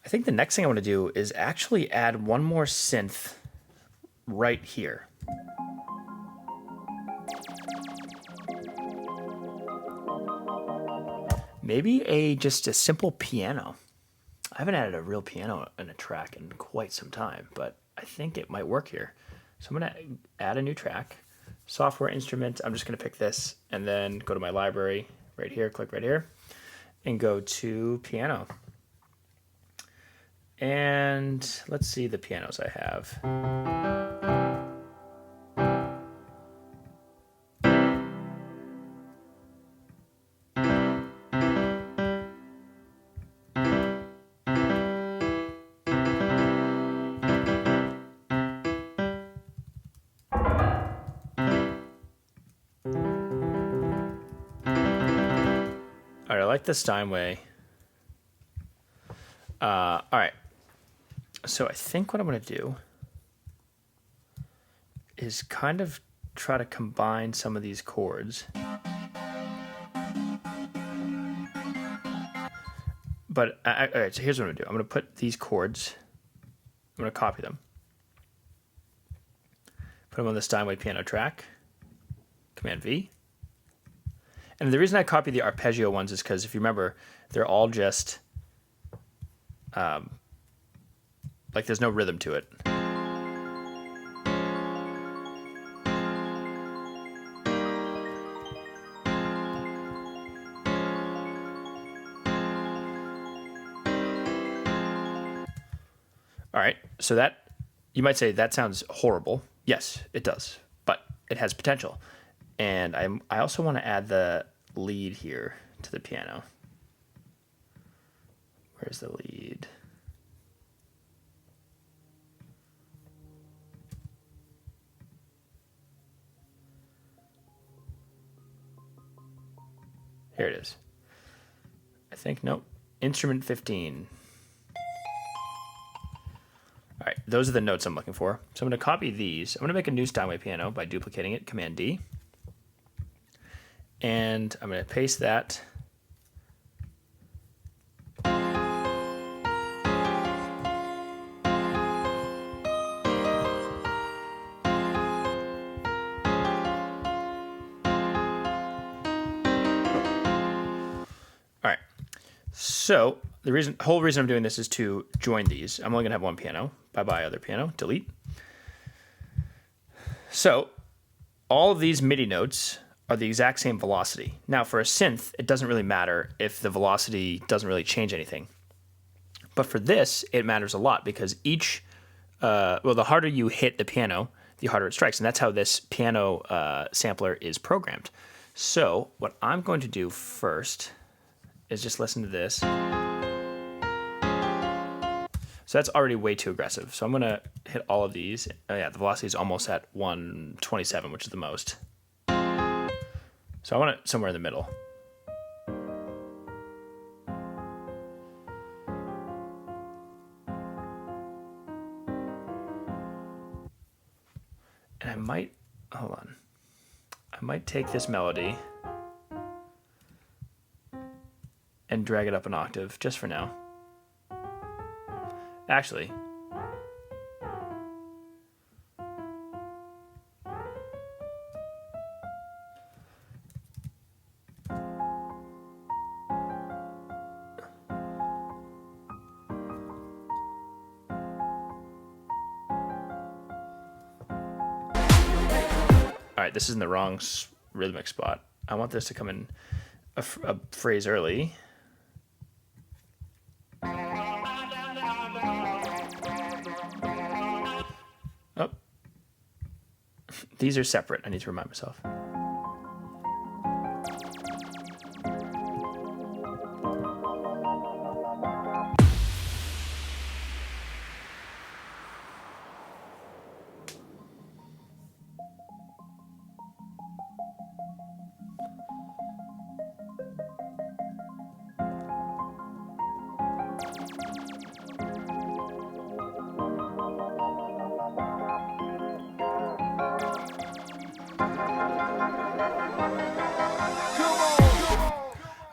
I think the next thing I want to do is actually add one more synth right here. Maybe just a simple piano. I haven't added a real piano in a track in quite some time, but I think it might work here. So I'm going to add a new track. Software instrument, I'm just going to pick this and then go to my library right here, click right here, and go to piano. And let's see the pianos I have. All right, I like the Steinway. All right. So I think what I'm going to do is kind of try to combine some of these chords. But, all right, so here's what I'm going to do. I'm going to put these chords, I'm going to copy them. Put them on the Steinway piano track, Command V. And the reason I copy the arpeggio ones is because if you remember, they're all just, like there's no rhythm to it. All right, so that, you might say that sounds horrible. Yes, it does, but it has potential. And I also want to add the lead here to the piano. Where's the lead? Here it is. I think, nope, instrument 15. All right, those are the notes I'm looking for. So I'm going to copy these. I'm going to make a new Steinway piano by duplicating it, Command D. And I'm going to paste that. All right, so the whole reason I'm doing this is to join these. I'm only going to have one piano. Bye-bye, other piano. Delete. So all of these MIDI notes are the exact same velocity. Now, for a synth, it doesn't really matter if the velocity doesn't really change anything. But for this, it matters a lot because each, the harder you hit the piano, the harder it strikes. And that's how this piano sampler is programmed. So what I'm going to do first is just listen to this. So that's already way too aggressive. So I'm going to hit all of these. Oh yeah, the velocity is almost at 127, which is the most. So I want it somewhere in the middle. And I might, hold on. I might take this melody and drag it up an octave just for now. Actually, all right, this is in the wrong rhythmic spot. I want this to come in a phrase early. Oh, these are separate. I need to remind myself.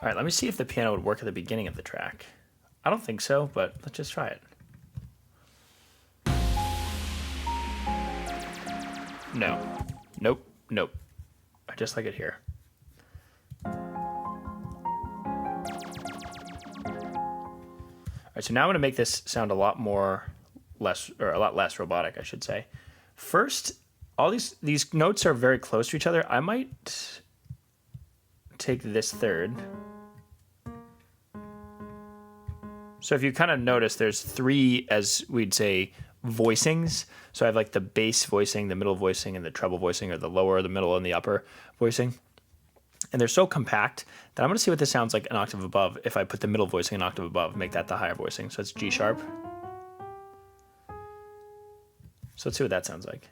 All right, let me see if the piano would work at the beginning of the track. I don't think so, but let's just try it. No. Nope. Nope. I just like it here. All right, so now I'm going to make this sound a lot less robotic, I should say. First, all these notes are very close to each other. I might take this third. So if you kind of notice, there's 3, as we'd say, voicings. So I have like the bass voicing, the middle voicing, and the treble voicing, or the lower, the middle, and the upper voicing. And they're so compact that I'm going to see what this sounds like an octave above if I put the middle voicing an octave above, make that the higher voicing. So it's G sharp. So let's see what that sounds like.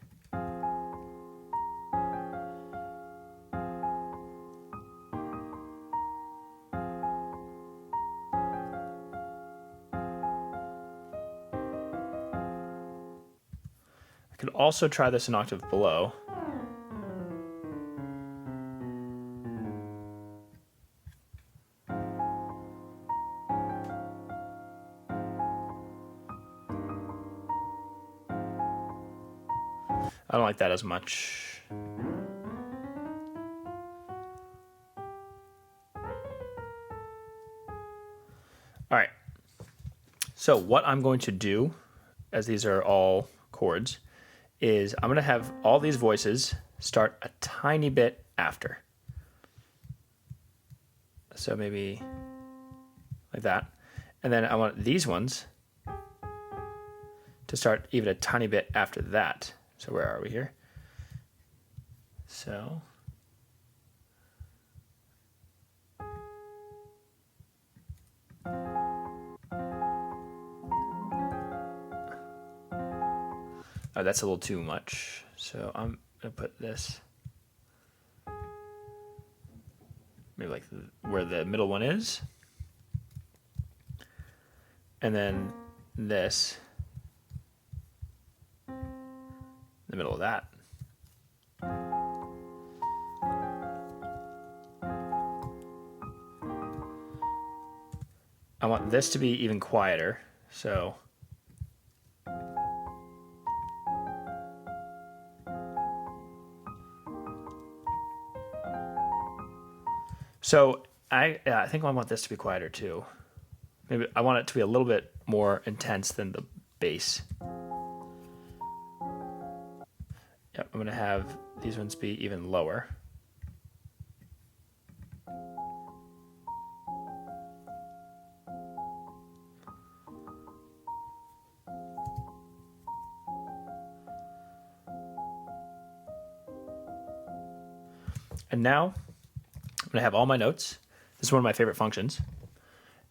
I could also try this an octave below. I don't like that as much. All right. So what I'm going to do, as these are all chords, is I'm going to have all these voices start a tiny bit after. So maybe like that. And then I want these ones to start even a tiny bit after that. So where are we here? So oh, that's a little too much. So I'm gonna put this maybe like where the middle one is, and then this in the middle of that. I want this to be even quieter, so I think I want this to be quieter too. Maybe I want it to be a little bit more intense than the bass. Yep, I'm gonna have these ones be even lower. And now I'm gonna have all my notes. This is one of my favorite functions.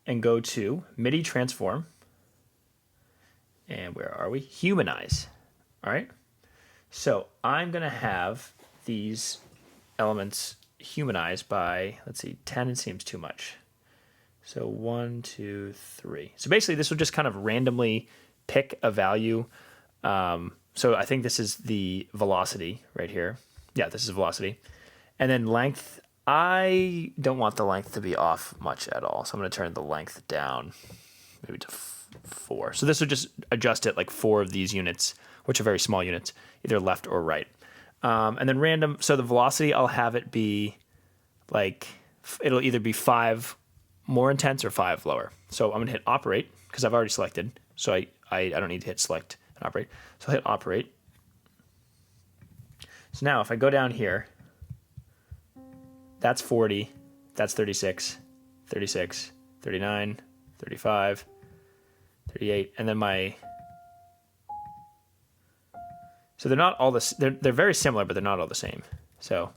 And go to MIDI transform. And where are we? Humanize. All right. So I'm going to have these elements humanized by, let's see, 10 seems too much. So 1, 2, 3. So basically this will just kind of randomly pick a value. So I think this is the velocity right here. Yeah, this is velocity. And then length, I don't want the length to be off much at all. So I'm going to turn the length down maybe to 4. So this will just adjust it like 4 of these units, which are very small units, either left or right. And then random, so the velocity, I'll have it be like, it'll either be 5 more intense or 5 lower. So I'm going to hit operate because I've already selected. So I don't need to hit select and operate. So I'll hit operate. So now if I go down here, that's 40, that's 36, 36, 39, 35, 38, and then so they're not all this, they're very similar, but they're not all the same. So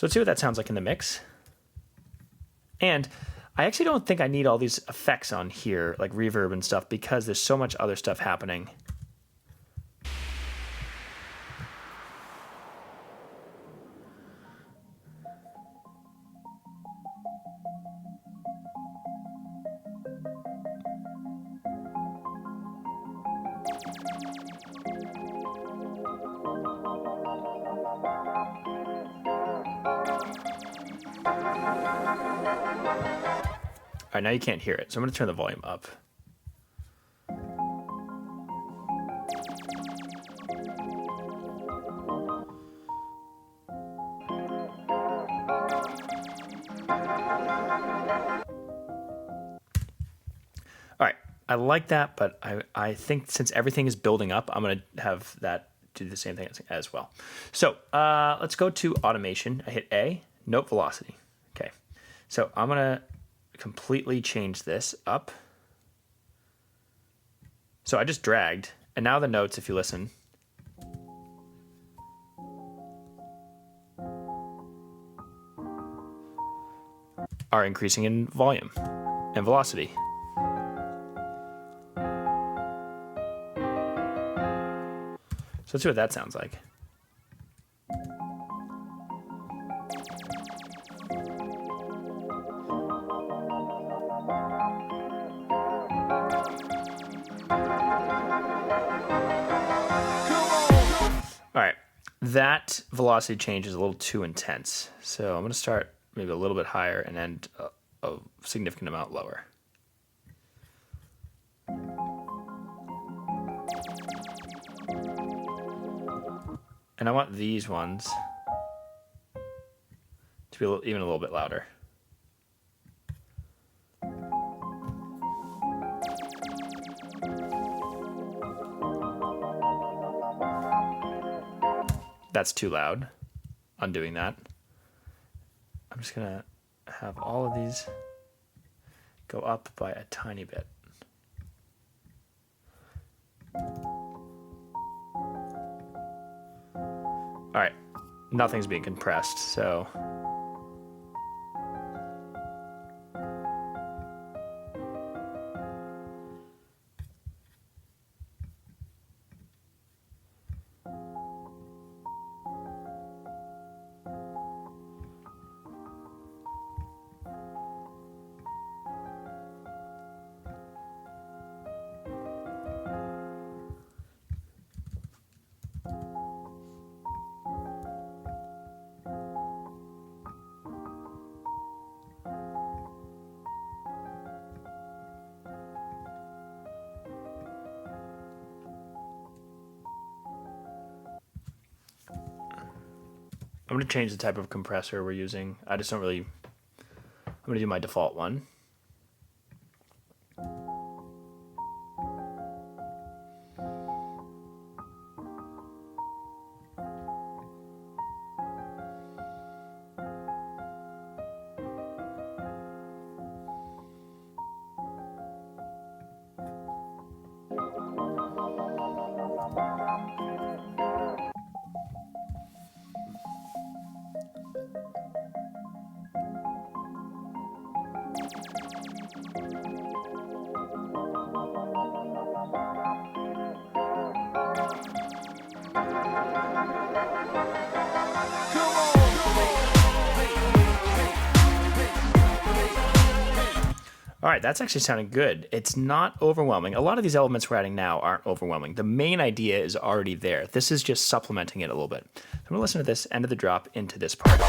let's see what that sounds like in the mix. And I actually don't think I need all these effects on here, like reverb and stuff, because there's so much other stuff happening. right, now you can't hear it, so I'm going to turn the volume up. All right, I like that, but I think since everything is building up, I'm going to have that do the same thing as well. So let's go to automation. I hit A, note velocity. Okay, so I'm going to completely change this up. So I just dragged, and now the notes, if you listen, are increasing in volume and velocity. So let's see what that sounds like. All right, that velocity change is a little too intense. So I'm going to start maybe a little bit higher and end a significant amount lower. And I want these ones to be even a little bit louder. That's too loud. Undoing that. I'm just going to have all of these go up by a tiny bit. All right, nothing's being compressed, so I'm going to change the type of compressor we're using. I just don't really, I'm going to do my default one. All right, that's actually sounding good. It's not overwhelming. A lot of these elements we're adding now aren't overwhelming. The main idea is already there. This is just supplementing it a little bit. So I'm going to listen to this end of the drop into this part.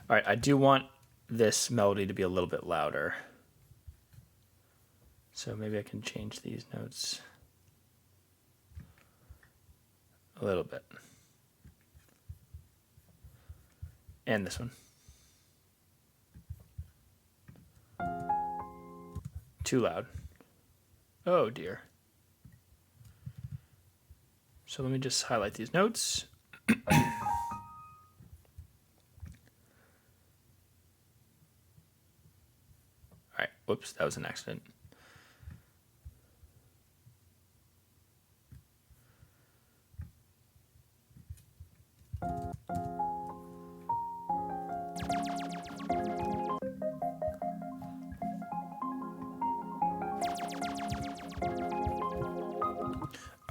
All right, I do want this melody to be a little bit louder. So maybe I can change these notes a little bit. And this one. Too loud. Oh dear. So let me just highlight these notes. All right, whoops, that was an accident.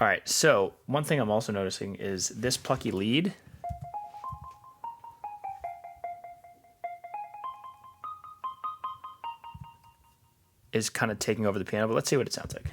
All right, so one thing I'm also noticing is this plucky lead is kind of taking over the piano, but let's see what it sounds like.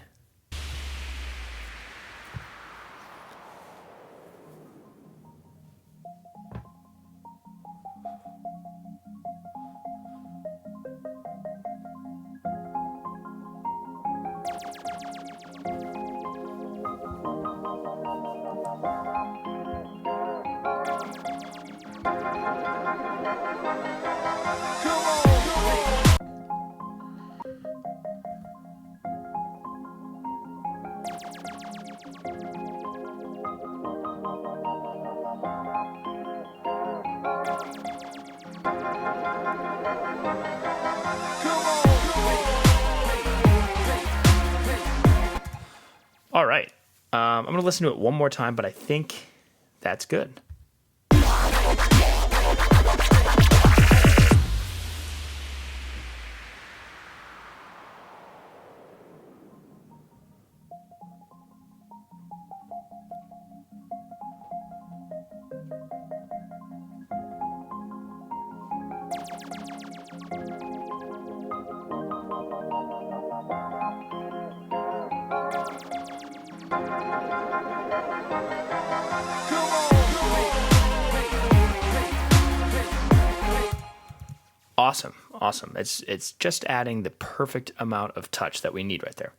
All right, I'm gonna listen to it one more time, but I think that's good. Awesome, awesome. It's just adding the perfect amount of touch that we need right there.